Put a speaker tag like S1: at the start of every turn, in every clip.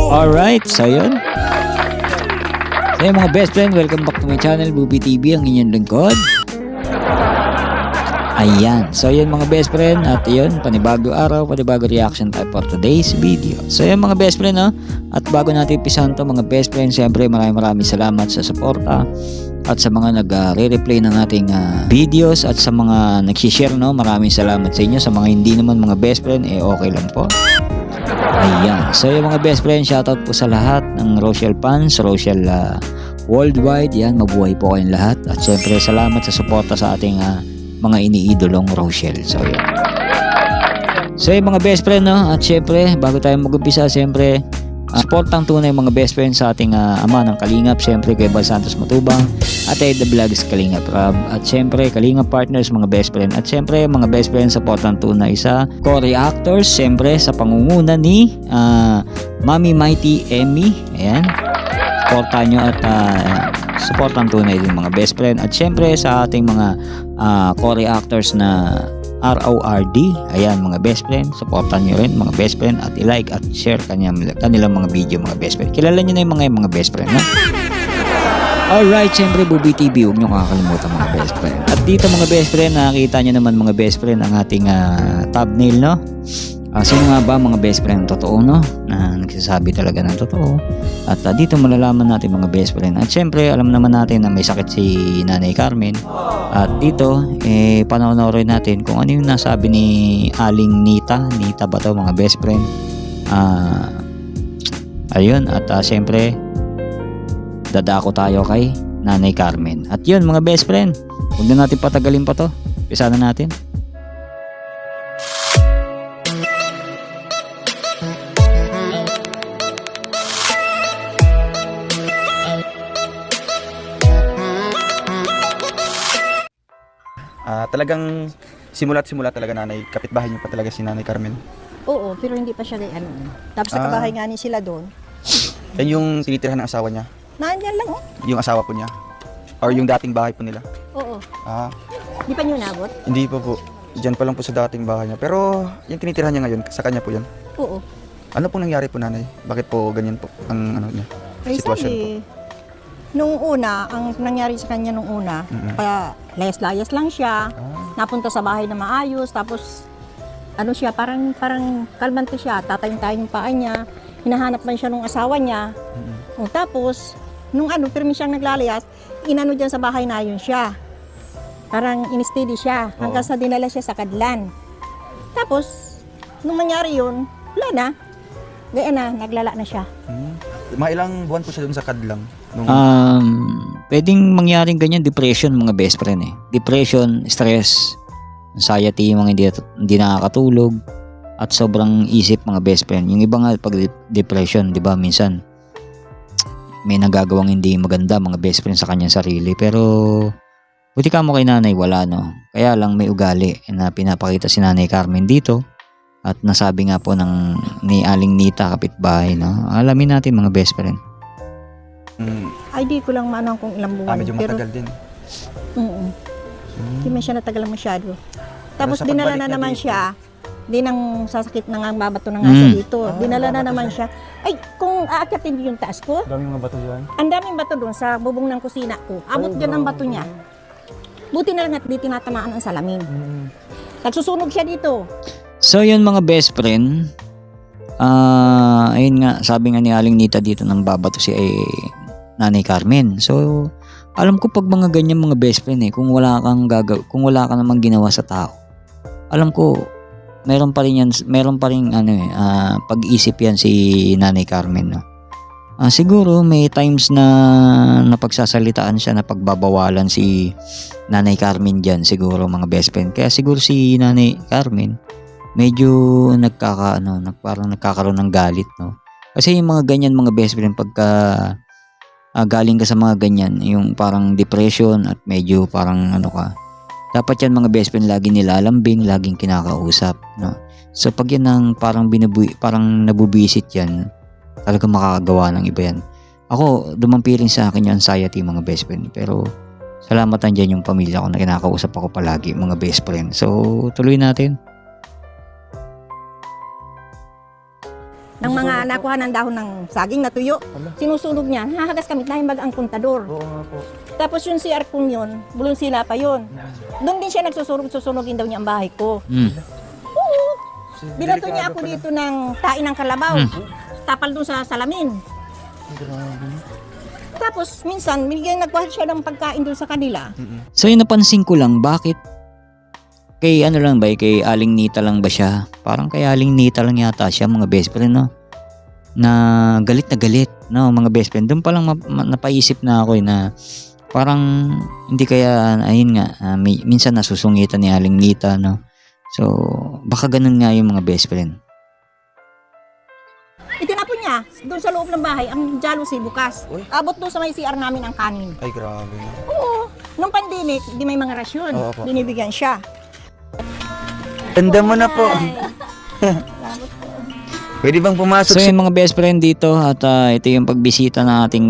S1: Alright, so yun. So yun mga best friend, welcome back to my channel, Booby TV, ang inyong lingkod. Ayan, so yun mga best friend, at yun, panibago araw, panibago reaction time for today's video. So yun mga best friend, no? At bago natin pisahan to mga best friend, siyempre maraming salamat sa suporta at sa mga nag-re-replay ng ating videos at sa mga nag-share, no? Maraming salamat sa inyo. Sa mga hindi naman mga best friend, okay lang po. Ayan, so yung mga best friend, shoutout po sa lahat ng Rochelle fans, Rochelle worldwide, yan, mabuhay po kayong lahat. At syempre salamat sa suporta sa ating mga iniidolong Rochelle. So yun. So yung mga best friend, no? At syempre, bago tayo mag-umpisa, syempre supportang tunay mga best friend sa ating ama ng Kalingap, syempre kay Bal Santos Matubang at The Vlogs Kalingap Rob, at syempre Kalingap Partners mga best friend, at syempre mga best friend supportang tunay sa co-reactors, syempre sa pangunguna ni Mami Mighty Emmy. Ayan, supportan nyo at supportang tunay din mga best friend, at syempre sa ating mga co-reactors na RORD. Ayan mga best friend, supportan nyo rin mga best friend at i-like at share kanilang mga video mga best friend. Kilala nyo na yung mga best friend, no? Alright, syempre Booby TV, huwag nyo kakalimutan mga best friend. At dito mga best friend, nakikita nyo naman mga best friend ang ating thumbnail, no? Sino nga ba mga best friend totoo, no? Na nagsasabi talaga ng totoo. At dito malalaman natin mga best friend. At syempre alam naman natin na may sakit si Nanay Carmen. At dito panoorin natin kung ano yung nasabi ni Aling Nita. Nita ba to mga best friend? Ayun, at syempre dadako tayo kay Nanay Carmen. At yun mga best friend, huwag na natin patagalin pa to. Umpisa na natin.
S2: Talagang simula talaga nanay, kapitbahay niyo pa talaga si Nanay Carmen.
S3: Oo, pero hindi pa siya ano. Tapos nakabahay nga ni sila doon.
S2: Yan yung tinitirhan ng asawa niya,
S3: Nandiyan lang, oh.
S2: yung asawa po niya, or yung dating bahay po nila.
S3: Oo.
S2: Hindi
S3: Di pa niyo nabot?
S2: Hindi po. Diyan pa lang po sa dating bahay niya. Pero yung tinitirhan niya ngayon, sa kanya po yan.
S3: Oo.
S2: Ano pong nangyari po nanay? Bakit po ganyan po ang ano niya?
S3: Ay,
S2: Sitwasyon po.
S3: Nung una, ang nangyari sa kanya nung una, layas-layas lang siya. Napunta sa bahay na maayos, tapos ano siya, parang kalmante siya, tatayin-tayin yung paa niya. Hinahanap man siya nung asawa niya. Tapos, nung pirmi siyang naglalayas, inano dyan sa bahay na yun siya. Parang in-steady siya, hanggang sa dinala siya sa Kadlan. Tapos, nung nangyari yun, wala na. Gaya na, naglala na siya.
S2: Mga ilang buwan po siya dun sa Kadlang?
S1: Pwedeng mangyaring ganyan, depression mga best friend Depression, stress, anxiety, mga hindi nakakatulog, at sobrang isip mga best friend. Yung iba nga pag depression, di ba, minsan may nagagawang hindi maganda mga best friend sa kanyang sarili. Pero buti ka mo kay nanay, wala, no? Kaya lang may ugali na pinapakita si Nanay Carmen dito. At nasabi nga po ni Aling Nita, kapitbahay, no? Alamin natin mga best friend.
S3: Ay, di ko lang maano kung ilang buwan.
S2: Medyo matagal din.
S3: Hindi man siya natagal masyado. Tapos
S2: sa
S3: dinala
S2: pagbalik
S3: na
S2: niya
S3: naman
S2: dito,
S3: siya. Di nang sasakit na nga, babato na nga siya dito. Dinala na naman siya. Ay, kung aakyatin niyo yung taas ko,
S2: Daming mga bato dyan.
S3: ang daming bato doon sa bubong ng kusina ko. Abot dyan ang bato niya. Buti na lang at di tinatamaan ang salamin. Nagsusunog siya dito.
S1: So yun mga best friend, ayun nga, sabi nga ni Aling Nita dito ng babato si Nanay Carmen. So alam ko pag mga ganyan mga best friend kung wala ka namang ginawa sa tao, alam ko meron pa rin pag-isip yan si Nanay Carmen, no? Siguro may times na napagsasalitaan siya na pagbabawalan si Nanay Carmen dyan, siguro mga best friend. Kaya siguro si Nanay Carmen medyo parang nagkakaroon ng galit, no? Kasi yung mga ganyan mga best friend, pagka galing ka sa mga ganyan, yung parang depression at medyo parang dapat yan mga best friend lagi nilalambing, laging kinakausap, no? So pag yan ang parang nabubisit yan, talaga makakagawa ng iba yan. Ako, dumampi rin sa akin yung anxiety mga best friend, pero salamat nandiyan yung pamilya ko na kinakausap ako palagi mga best friend. So tuloy natin.
S3: ng mga nakuha ng dahon ng saging na tuyo. Sinusunog niya, hahagas kami tayong ang kontador.
S2: Oo nga po.
S3: Tapos yung CR kong yun, bulong sila pa yun. Doon din siya nagsusunog-susunogin daw niya ang bahay ko. Binato niya ako dito ng tain ng kalabaw. Tapal doon sa salamin. Tapos minsan, nagkuha siya ng pagkain doon sa kanila.
S1: So yung napansin ko lang, bakit kay ano lang ba, kay Aling Nita lang ba siya? Parang kay Aling Nita lang yata siya, mga best friend, no? Na galit, no, mga best friend. Doon pa lang napaisip na ako na parang hindi kaya, ayun nga, minsan nasusungitan ni Aling Nita, no? So, baka ganun nga yung mga best friend.
S3: Itinapon niya doon sa loob ng bahay, ang jealousy bukas.
S2: Uy.
S3: Abot doon sa may CR namin ang kanin.
S2: Ay, grabe.
S3: Oo. Nung pandemic, di may mga rasyon.
S2: Oo po.
S3: Binibigyan siya.
S2: Ganda mo na po. Pwede bang pumasok
S1: So yung mga best friend dito at ito yung pagbisita ng ating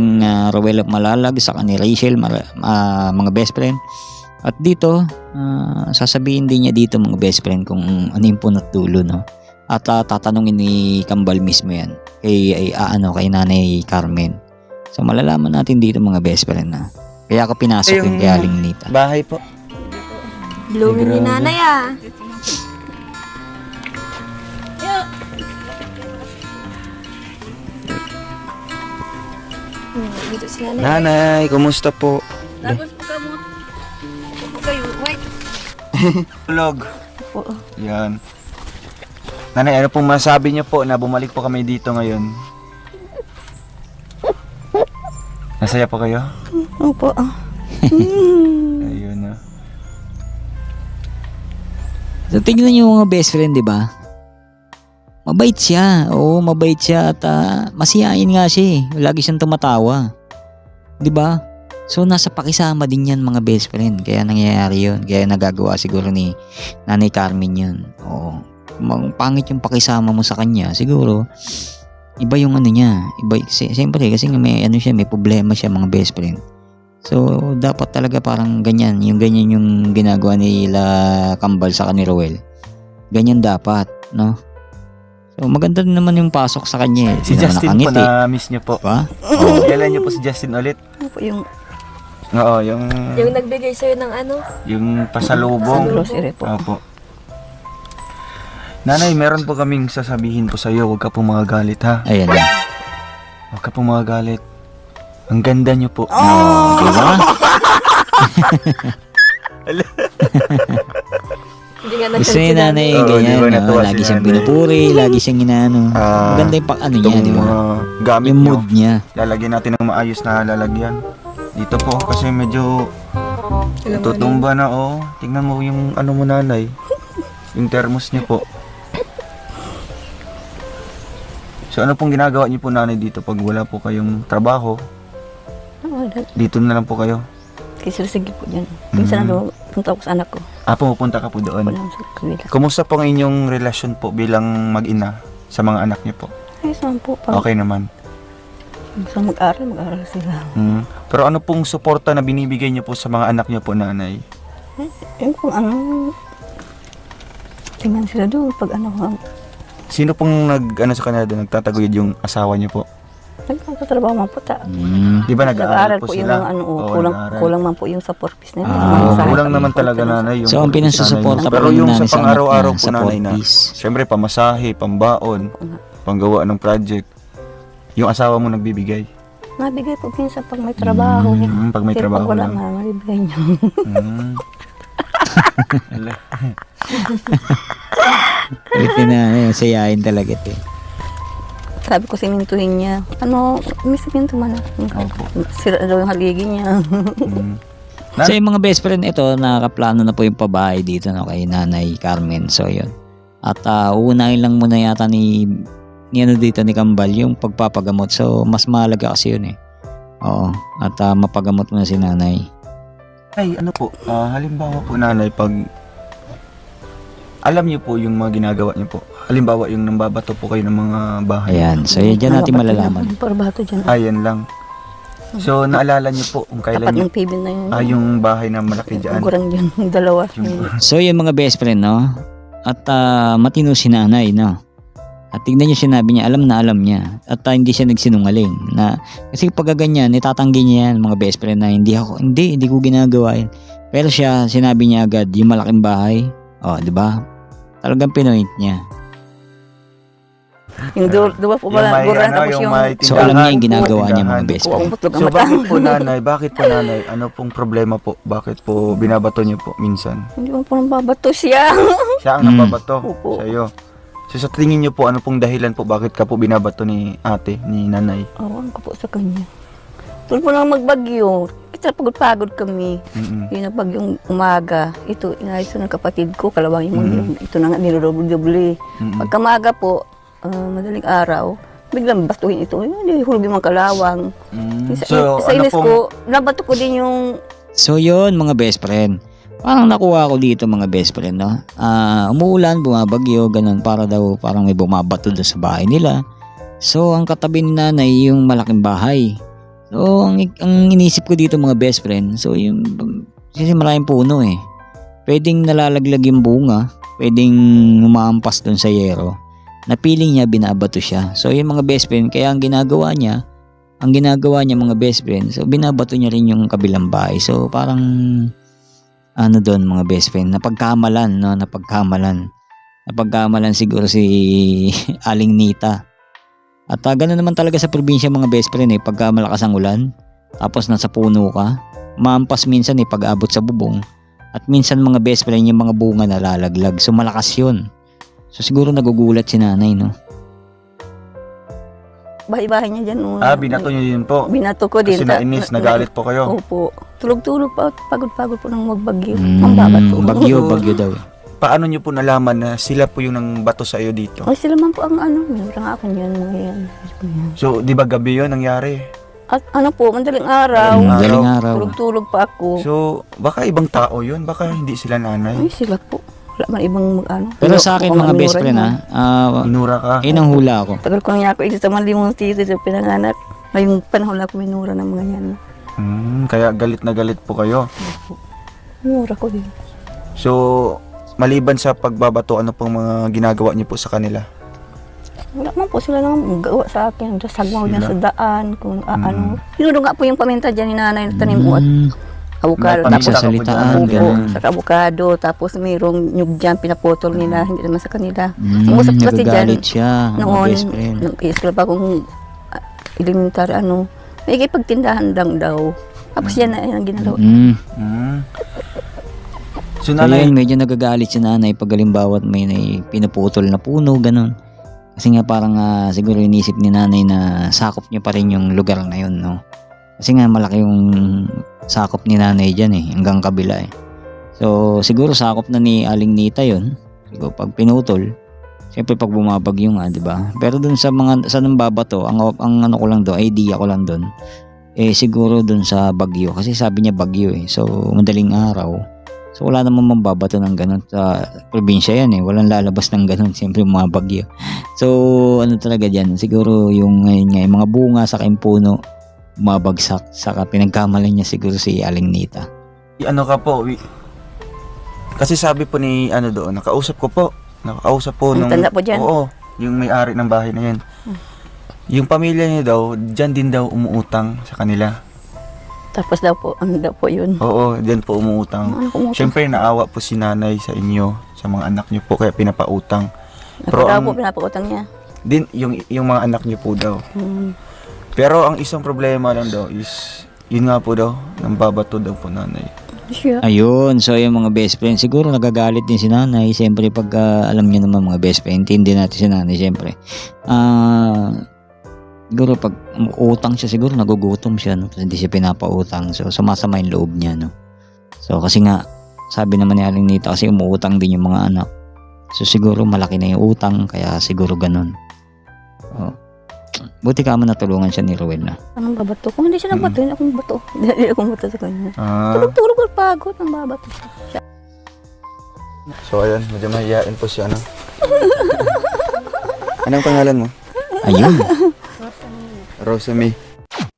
S1: Rowell of Malalag sa ni Rachel, mga best friend. At dito, sasabihin din niya dito mga best friend kung ano yung punot dulo, no? At tatanungin ni Kambal mismo yan kay Nanay Carmen. So malalaman natin dito mga best friend na. Kaya ako pinasok yung kay Aling Nita.
S2: bahay po?
S3: Blooming ni nanay ah.
S4: Dito si nanay.
S2: Nanay, kumusta po?
S4: Tapos po ka mo. Po kayo. Wait.
S2: Vlog. Yan. Nanay, ano pong masabi niyo po na bumalik po kami dito ngayon? Masaya po kayo?
S3: Opo.
S2: Ayun na.
S1: So tingnan niyo mga best friend, di ba? Mabait siya. Oo, mabait siya at masiyain nga siya eh. Lagi siyang tumatawa. Di ba? So nasa pakisama din yan mga best friend. Kaya nangyayari yun. Kaya nagagawa siguro ni Nanay Carmen yun. Oo. Pangit yung pakisama mo sa kanya. Siguro, iba yung ano niya. Iba, siyempre kasi may ano siya, may problema siya mga best friend. So dapat talaga parang ganyan. Yung ganyan yung ginagawa nila Kambal sa ni Rowell. Ganyan dapat, no? So maganda din naman yung pasok sa kanya eh.
S2: Si
S1: Hindi naman
S2: Justin po
S1: nakangiti.
S2: na-miss niyo po.
S1: Diba?
S2: Kailan niyo po si Justin ulit?
S3: Ano po yung
S2: Oo, yung
S4: nagbigay sa'yo ng ano?
S2: yung pasalubong.
S3: grocery po?
S2: Opo. Nanay, meron po kaming sasabihin po sa iyo. Huwag ka po magagalit ha.
S1: Ayan na.
S2: Huwag ka po magagalit. Ang ganda niyo po.
S1: Oh, diba?
S4: Hindi nga
S1: Gusto ni nanay,
S2: Oo,
S1: ganyan.
S2: di ba,
S1: no?
S2: natuwa
S1: Lagi
S2: si
S1: siyang
S2: nanay.
S1: pinupuri, lagi siyang inaano. Maganda yung ano niya,
S2: Itong
S1: di ba?
S2: gamit
S1: Yung
S2: niyo.
S1: mood niya.
S2: Lalagyan natin ng maayos na lalagyan. Dito po kasi medyo tutumba na oh. Tingnan mo yung ano mo nanay. Yung thermos niyo po. So ano pong ginagawa niyo po nanay dito pag wala po kayong trabaho? Dito na lang po kayo.
S3: Sige po dyan. Minsan ano, punta ako sa anak ko.
S2: Pumupunta ka po doon.
S3: Wala sa kabila.
S2: Kumusta po ang inyong relasyon po bilang mag-ina sa mga anak niyo po?
S3: Ay, saan po? Pag
S2: Okay naman.
S3: gusto mag-aral sila.
S2: Pero ano pong suporta na binibigay niyo po sa mga anak niyo po nanay?
S3: Yung kung ano, tingnan sila doon pag ano,
S2: Sino pong ano sa kanila doon, nagtataguyod yung asawa niyo po?
S3: nagtatrabaho man po ta.
S2: Di ba nag-aaral po
S3: yung
S2: sila?
S3: ano,
S2: Oo,
S3: kulang,
S2: nag-aaral.
S3: kulang man po yung sa purpose nila.
S2: Kulang naman talaga nanay yung
S1: So ang pinasusuporta
S2: pero
S1: po ni
S2: yung
S1: nanay
S2: sa
S1: sa anak
S2: pang-araw-araw
S1: niya,
S2: po
S1: sa
S2: nanay na,
S1: Fortis.
S2: syempre pamasahe, pambaon, panggawa ng project, yung asawa mo nagbibigay.
S3: Nabigay po minsan pag may trabaho.
S2: Pag may
S3: Pero
S2: trabaho
S3: pag wala
S2: lang.
S3: nga, malibigay niya.
S2: Ala.
S1: Ito na, sayain talaga ito.
S3: Sabi ko simintuhin niya, ano, may siminto man ako. Sira daw yung haligi niya.
S1: So yung mga best friend ito, nakaplano na po yung pabahay dito no, kay Nanay Carmen. So yun. At uunahin lang muna yata ni ano dito ni Kambal yung pagpapagamot. So mas mahalaga kasi yun eh. Oo. At mapagamot muna si nanay.
S2: Ay, ano po, halimbawa po nanay, pag alam niyo po yung mga ginagawa niyo po. Halimbawa yung nambabato po kayo ng mga bahay.
S1: Ayan. So yan dyan natin malalaman.
S3: Parbato dyan.
S2: Ayan lang. So naalala niyo po kung kailan
S3: Tapat
S2: niyo
S3: yung pibil na yun.
S2: yung bahay na malaki dyan.
S3: Gurang dyan, yung dalawa.
S2: Yung-
S1: So yung mga best friend no. At matino si nanay no. At tignan niyo sinabi niya, alam niya. At hindi siya nagsinungaling. Kasi pag ganyan, itatanggi niya yan mga best friend na hindi ko ginagawa yan. Pero siya, sinabi niya agad, yung malaking bahay. O, di ba? Talagang pinoint niya.
S5: Yung dua po pala, buran tapos yung...
S1: So alam niya yung ginagawa niya mga best friend.
S2: So bakit po nanay, ano pong problema po? Bakit po binabato niyo po minsan?
S5: Hindi mo po nang babato siya.
S2: Siya ang nababato
S5: Opo.
S2: sa iyo. So sa tingin niyo po, ano pong dahilan po bakit ka po binabato ni ate, ni nanay?
S5: Awan ko po sa kanya. Tulad po nang magbagyo, kita pagod-pagod kami. Yun ang bagyong umaga. Ito, inayos ng kapatid ko, kalawangin mo yun. Ito na nga, nilodoble-doble. Pagkamaga po, madaling araw, biglang bastuhin ito. Hindi, hulog yung mga kalawang.
S2: So,
S5: Sa inis ko, nabato ko din yung...
S1: So yun mga best friend. Parang nakuha ko dito mga best friend, no? Umuulan, bumabagyo, ganun, parang may bumabato doon sa bahay nila. So ang katabi ni nanay yung malaking bahay. So ang inisip ko dito mga best friend, so yung kasi maraming puno eh. Pwedeng nalalaglag yung bunga, pwedeng umaampas doon sa yero. Napiling niya, binabato siya. So yung mga best friend, kaya ang ginagawa niya mga best friend, so binabato niya rin yung kabilang bahay. So parang ano doon mga best friend, napagkamalan siguro si Aling Nita. At gano'n naman talaga sa probinsya mga best friend eh, pagka malakas ang ulan, tapos nasa puno ka, maampas minsan eh pag abot sa bubong. At minsan mga best friend, yung mga bunga nalalaglag, so malakas yun. So siguro nagugulat si nanay, no?
S5: Bahay-bahay niya dyan.
S2: Binato niyo yun po.
S5: Binato ko din.
S2: Kasi nainis, nagalit po kayo.
S5: Opo. Tulog-tulog pa, pagod-pagod po nang magbagyo. Ang babato.
S1: Bagyo daw.
S2: Paano niyo po nalaman na sila po yung nang bato sa iyo dito?
S5: Ay, sila man po ang minura nga ako niyan.
S2: So, di ba gabi yun nangyari?
S5: At ano po, madaling araw.
S1: Madaling araw.
S5: Tulog-tulog pa ako.
S2: So, baka ibang tao yun? Baka hindi sila nanay?
S5: Ay, sila po. Wala man ibang
S1: Pero sa akin mga best friend
S2: Minura ka?
S1: inang hula ako.
S5: Tagal ko nga ako isa sa malimong tito sa pinanganak. Ngayong panahon na ako minura ng mga yan.
S2: Kaya galit na galit po kayo.
S5: Minura ko din.
S2: So, maliban sa pagbabato, ano pong mga ginagawa niyo po sa kanila?
S5: Wala man po sila nang gawa sa akin. Sagmaw niya sa daan. Kung ano. Pinudo nga po yung paminta dyan ni nanay na tanim mo at avocado.
S1: Nagsasalitaan, ganun.
S5: Sa avocado. Tapos mayroong nyug dyan, pinapotol nila. Hindi naman sa kanila. Ang usap kasi dyan,
S1: Nagagalit siya mga
S5: noon,
S1: best friend.
S5: nung iskala pa akong elementary, may pagtindahan lang daw. Tapos yan na ang ginagawa.
S2: So,
S1: Kaya
S2: nanay,
S1: yun, medyo nagagalit si nanay pag halimbawa may pinaputol na puno, ganun. Kasi nga parang siguro inisip ni nanay na sakop niya pa rin yung lugar na yun, no? Kasi nga malaki yung sakop ni nanay dyan eh, hanggang kabila eh. So siguro sakop na ni Aling Nita yun. Siguro pag pinutol, siyempre pag bumabagyo nga, di ba? Pero dun sa nambabato, ang ano ko lang doon, idea ko lang doon, eh siguro dun sa bagyo. Kasi sabi niya bagyo eh. So madaling araw. So wala namang mambabato ng ganun sa probinsya yan eh. Walang lalabas ng ganun, siyempre mga bagyo. So ano talaga dyan, siguro yung ngayon nga, yung mga bunga sa puno, mabagsak. Saka pinagkamalan niya siguro si Aling Nita.
S2: ano ka po? Kasi sabi po ni doon, nakausap po nung
S5: Tanda po dyan?
S2: Oo, yung may-ari ng bahay na yan. Yung pamilya niya daw, dyan din daw umuutang sa kanila.
S5: Tapos daw po, ano daw po yun?
S2: Oo, dyan po umuutang. Siyempre naawa po si nanay sa inyo, sa mga anak niyo po, kaya pinapautang.
S5: Pero daw po pinapautang niya.
S2: Din, yung mga anak niyo po daw. Pero ang isang problema lang daw is, yun nga po daw, nambabato daw po nanay.
S5: Siya.
S1: Ayun, so yung mga best friend, siguro nagagalit din si nanay. Siyempre pag alam niyo naman mga best friend, hindi natin si nanay siyempre. Siguro pag utang siya, siguro nagugutom siya, no? Kasi hindi siya pinapautang. So sumasama yung loob niya, no? So kasi nga, sabi naman ni Aling Nita, kasi umuutang din yung mga anak. So siguro malaki na yung utang, kaya siguro ganun. Buti ka mo natulungan siya ni Rowel na.
S5: Anong babato? Kung hindi siya nabato, hindi akong bato. Hindi akong bato sa kanya. Tulog-tulog at pagod ng babato siya.
S2: So ayan, medyo mahihain po si Anong pangalan mo?
S1: Ayun.
S2: Rosemary.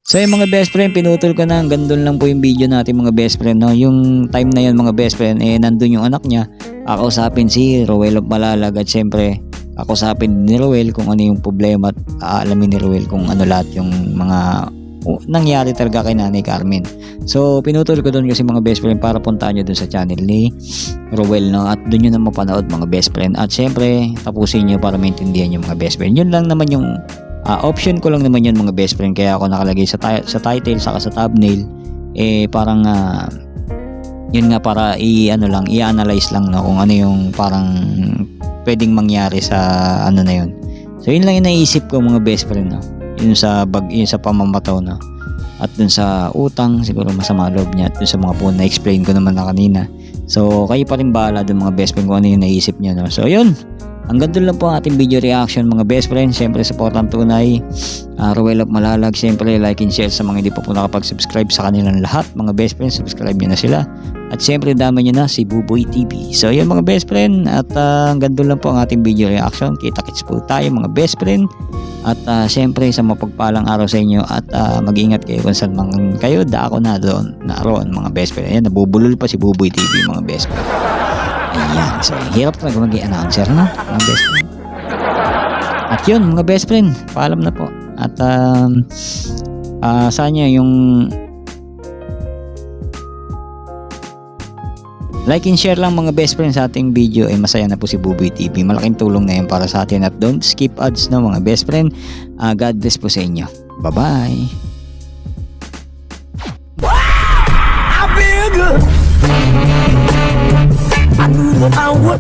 S1: So yung mga best friend, pinutol ko na, hanggang doon lang po yung video natin mga best friend, no? Yung time na yun mga best friend, nandun yung anak niya, kakausapin si Rowel of Malalag, at syempre kakusapin ni Ruel kung ano yung problema at aalamin ni Ruel kung ano lahat yung mga nangyari talaga kay Nanay Carmen. So pinutol ko doon kasi mga best friend para puntahan nyo doon sa channel ni Ruel, no? At doon nyo na mapanood mga best friend, at syempre tapusin nyo para maintindihan yung mga best friend. Yun lang naman yung option ko lang naman yun mga best friend, kaya ako nakalagay sa title saka sa thumbnail parang yun nga, para i-analyze lang, no, kung ano yung parang pwedeng mangyari sa ano na yun. So yun lang yung naisip ko mga best friend, no? Yun sa pamamataw, no? At dun sa utang, siguro masama loob niya, at dun sa mga po na-explain ko naman na kanina. So kayo pa rin bahala dun mga best friend kung ano yung naisip niyo, no? So yun, hanggang dun lang po ang ating video reaction mga best friend. Siyempre supportan tunay Ruel of Malalag. Siyempre like and share sa mga hindi pa po nakapag-subscribe sa kanilang lahat mga best friend, subscribe nyo na sila. At siyempre dama nyo na si Buboy TV. So yun mga best friend, at hanggang dun lang po ang ating video reaction. Kita-kits po tayo mga best friend. At siyempre sa mapagpalang araw sa inyo, at mag-ingat kayo kung saan man kayo. Dako na doon, naroon mga best friend. Ayan, nabubulol pa si Buboy TV mga best friend. Ayan, so hirap talaga mag-i-announcer, no mga best friend. At yun mga best friend, paalam na po. At sana yung like and share lang mga best friend sa ating video, masaya na po si Buboy TV. Malaking tulong na yan para sa atin, at don't skip ads na mga best friend. God bless po sa inyo. Bye bye.
S6: I feel good. I knew that I would.